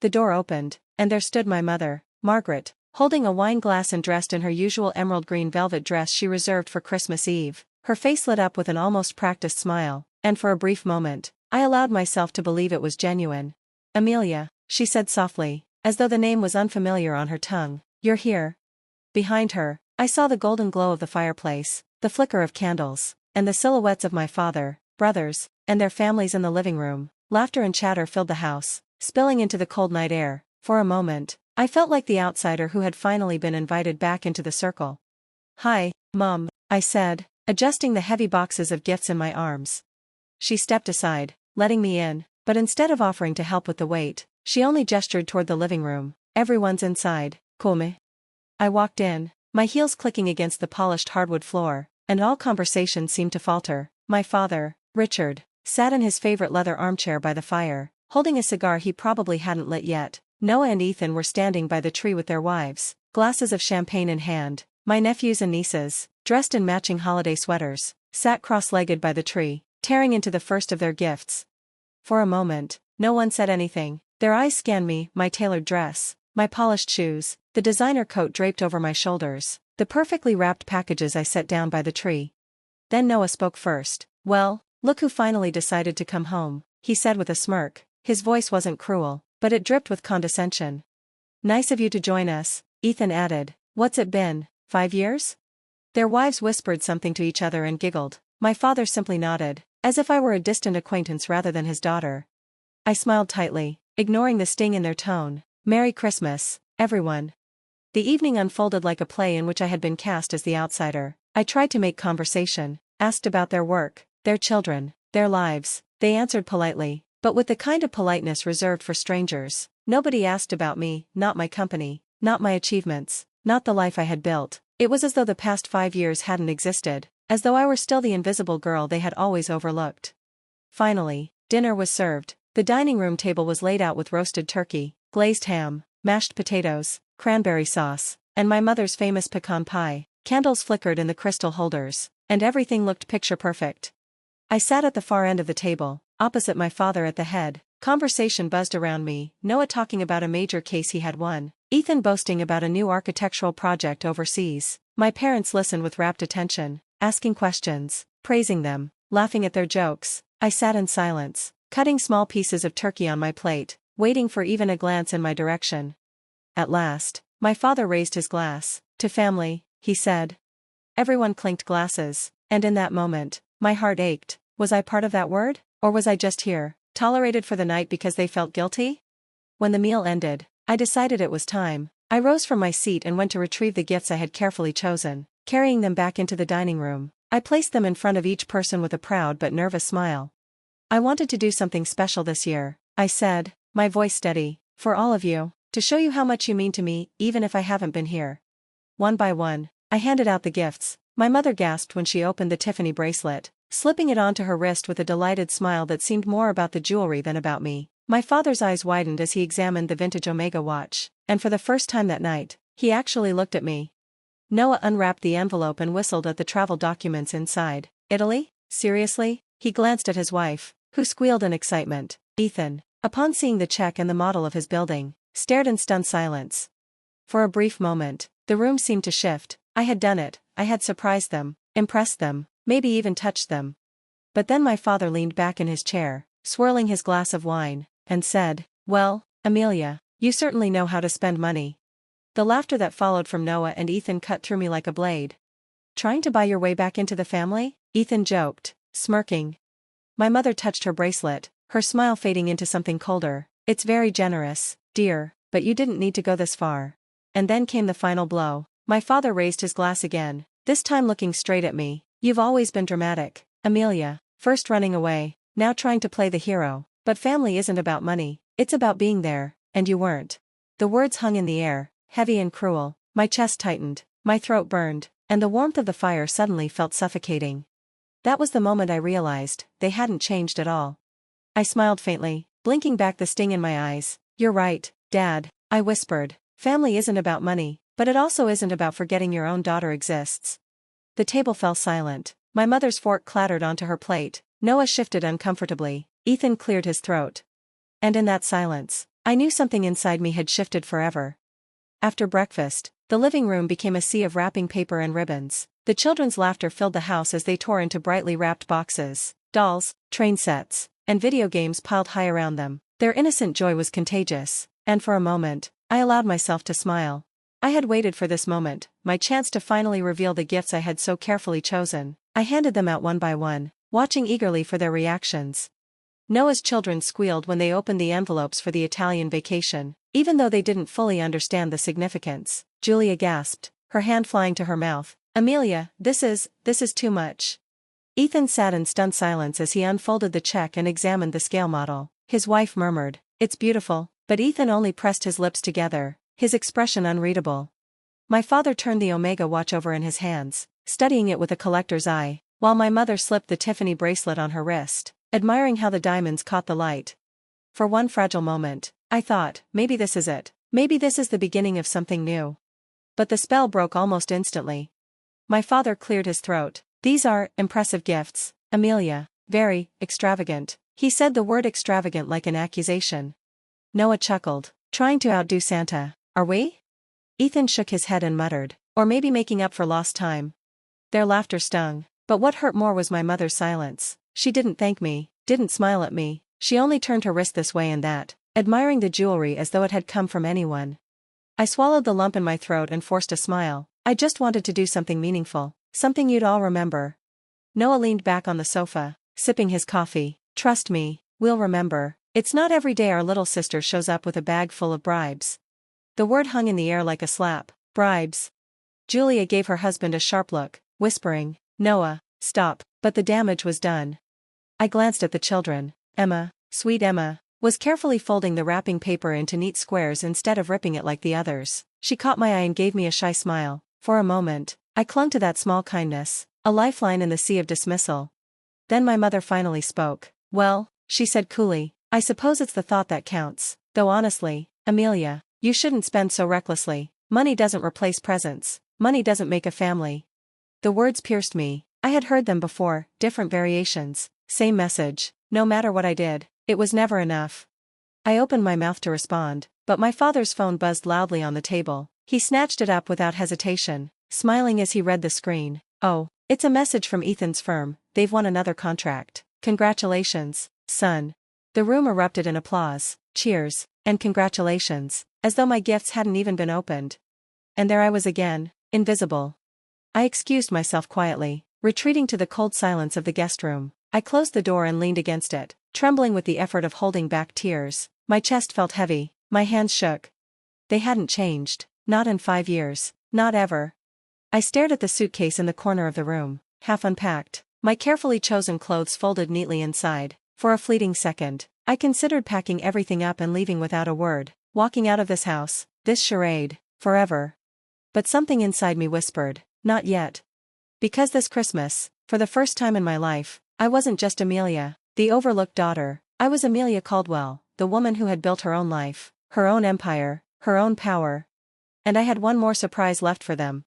The door opened, and there stood my mother, Margaret, holding a wine glass and dressed in her usual emerald green velvet dress she reserved for Christmas Eve. Her face lit up with an almost practiced smile, and for a brief moment, I allowed myself to believe it was genuine. "Amelia," she said softly, as though the name was unfamiliar on her tongue, "you're here." Behind her, I saw the golden glow of the fireplace, the flicker of candles, and the silhouettes of my father, brothers, and their families in the living room. Laughter and chatter filled the house, spilling into the cold night air. For a moment, I felt like the outsider who had finally been invited back into the circle. "Hi, Mom," I said, adjusting the heavy boxes of gifts in my arms. She stepped aside, letting me in, but instead of offering to help with the weight, she only gestured toward the living room. "Everyone's inside, come." I walked in, my heels clicking against the polished hardwood floor, and all conversation seemed to falter. My father, Richard, sat in his favorite leather armchair by the fire, holding a cigar he probably hadn't lit yet. Noah and Ethan were standing by the tree with their wives, glasses of champagne in hand. My nephews and nieces, dressed in matching holiday sweaters, sat cross-legged by the tree, tearing into the first of their gifts. For a moment, no one said anything. Their eyes scanned me, my tailored dress, my polished shoes, the designer coat draped over my shoulders, the perfectly wrapped packages I set down by the tree. Then Noah spoke first. "Well, look who finally decided to come home," he said with a smirk. His voice wasn't cruel, but it dripped with condescension. "Nice of you to join us," Ethan added. "What's it been, 5 years?" Their wives whispered something to each other and giggled. My father simply nodded, as if I were a distant acquaintance rather than his daughter. I smiled tightly, ignoring the sting in their tone. "Merry Christmas, everyone." The evening unfolded like a play in which I had been cast as the outsider. I tried to make conversation, asked about their work, their children, their lives. They answered politely, but with the kind of politeness reserved for strangers. Nobody asked about me, not my company, not my achievements, not the life I had built. It was as though the past 5 years hadn't existed, as though I were still the invisible girl they had always overlooked. Finally, dinner was served. The dining room table was laid out with roasted turkey, glazed ham, mashed potatoes, cranberry sauce, and my mother's famous pecan pie. Candles flickered in the crystal holders, and everything looked picture perfect. I sat at the far end of the table, opposite my father at the head. Conversation buzzed around me, Noah talking about a major case he had won, Ethan boasting about a new architectural project overseas. My parents listened with rapt attention, asking questions, praising them, laughing at their jokes. I sat in silence, cutting small pieces of turkey on my plate, waiting for even a glance in my direction. At last, my father raised his glass. "To family," he said. Everyone clinked glasses, and in that moment, my heart ached. Was I part of that word? Or was I just here, tolerated for the night because they felt guilty? When the meal ended, I decided it was time. I rose from my seat and went to retrieve the gifts I had carefully chosen. Carrying them back into the dining room, I placed them in front of each person with a proud but nervous smile. "I wanted to do something special this year," I said, my voice steady, "for all of you, to show you how much you mean to me, even if I haven't been here." One by one, I handed out the gifts. My mother gasped when she opened the Tiffany bracelet, slipping it onto her wrist with a delighted smile that seemed more about the jewelry than about me. My father's eyes widened as he examined the vintage Omega watch, and for the first time that night, he actually looked at me. Noah unwrapped the envelope and whistled at the travel documents inside. "Italy? Seriously?" He glanced at his wife, who squealed in excitement. Ethan, upon seeing the check and the model of his building, stared in stunned silence. For a brief moment, the room seemed to shift. I had done it. I had surprised them, impressed them, maybe even touched them. But then my father leaned back in his chair, swirling his glass of wine, and said, "Well, Amelia, you certainly know how to spend money." The laughter that followed from Noah and Ethan cut through me like a blade. "Trying to buy your way back into the family?" Ethan joked, smirking. My mother touched her bracelet, her smile fading into something colder. "It's very generous, dear, but you didn't need to go this far." And then came the final blow. My father raised his glass again, this time looking straight at me. "You've always been dramatic, Amelia, first running away, now trying to play the hero. But family isn't about money, it's about being there, and you weren't." The words hung in the air, heavy and cruel. My chest tightened, my throat burned, and the warmth of the fire suddenly felt suffocating. That was the moment I realized, they hadn't changed at all. I smiled faintly, blinking back the sting in my eyes. "You're right, Dad," I whispered. "Family isn't about money, but it also isn't about forgetting your own daughter exists." The table fell silent. My mother's fork clattered onto her plate. Noah shifted uncomfortably. Ethan cleared his throat. And in that silence, I knew something inside me had shifted forever. After breakfast, the living room became a sea of wrapping paper and ribbons. The children's laughter filled the house as they tore into brightly wrapped boxes, dolls, train sets, and video games piled high around them. Their innocent joy was contagious, and for a moment, I allowed myself to smile. I had waited for this moment, my chance to finally reveal the gifts I had so carefully chosen. I handed them out one by one, watching eagerly for their reactions. Noah's children squealed when they opened the envelopes for the Italian vacation, even though they didn't fully understand the significance. Julia gasped, her hand flying to her mouth. Amelia, this is too much. Ethan sat in stunned silence as he unfolded the check and examined the scale model. His wife murmured, "It's beautiful," but Ethan only pressed his lips together, his expression unreadable. My father turned the Omega watch over in his hands, studying it with a collector's eye, while my mother slipped the Tiffany bracelet on her wrist, admiring how the diamonds caught the light. For one fragile moment, I thought, maybe this is it. Maybe this is the beginning of something new. But the spell broke almost instantly. My father cleared his throat. "These are impressive gifts, Amelia. Very extravagant." He said the word extravagant like an accusation. Noah chuckled, trying to outdo Santa. "Are we?" Ethan shook his head and muttered, "Or maybe making up for lost time." Their laughter stung, but what hurt more was my mother's silence. She didn't thank me, didn't smile at me, she only turned her wrist this way and that, admiring the jewelry as though it had come from anyone. I swallowed the lump in my throat and forced a smile. I just wanted to do something meaningful, something you'd all remember. Noah leaned back on the sofa, sipping his coffee. "Trust me, we'll remember. It's not every day our little sister shows up with a bag full of bribes." The word hung in the air like a slap. Bribes. Julia gave her husband a sharp look, whispering, "Noah, stop," but the damage was done. I glanced at the children. Emma, sweet Emma, was carefully folding the wrapping paper into neat squares instead of ripping it like the others. She caught my eye and gave me a shy smile. For a moment, I clung to that small kindness, a lifeline in the sea of dismissal. Then my mother finally spoke. "Well," she said coolly, "I suppose it's the thought that counts. Though honestly, Amelia, you shouldn't spend so recklessly. Money doesn't replace presents. Money doesn't make a family." The words pierced me. I had heard them before, different variations, same message. No matter what I did, it was never enough. I opened my mouth to respond, but my father's phone buzzed loudly on the table. He snatched it up without hesitation, smiling as he read the screen. "Oh, it's a message from Ethan's firm. They've won another contract. Congratulations, son." The room erupted in applause, cheers, and congratulations, as though my gifts hadn't even been opened. And there I was again, invisible. I excused myself quietly, retreating to the cold silence of the guest room. I closed the door and leaned against it, trembling with the effort of holding back tears. My chest felt heavy, my hands shook. They hadn't changed, not in 5 years, not ever. I stared at the suitcase in the corner of the room, half unpacked, my carefully chosen clothes folded neatly inside. For a fleeting second, I considered packing everything up and leaving without a word, walking out of this house, this charade, forever. But something inside me whispered, not yet. Because this Christmas, for the first time in my life, I wasn't just Amelia, the overlooked daughter. I was Amelia Caldwell, the woman who had built her own life, her own empire, her own power. And I had one more surprise left for them.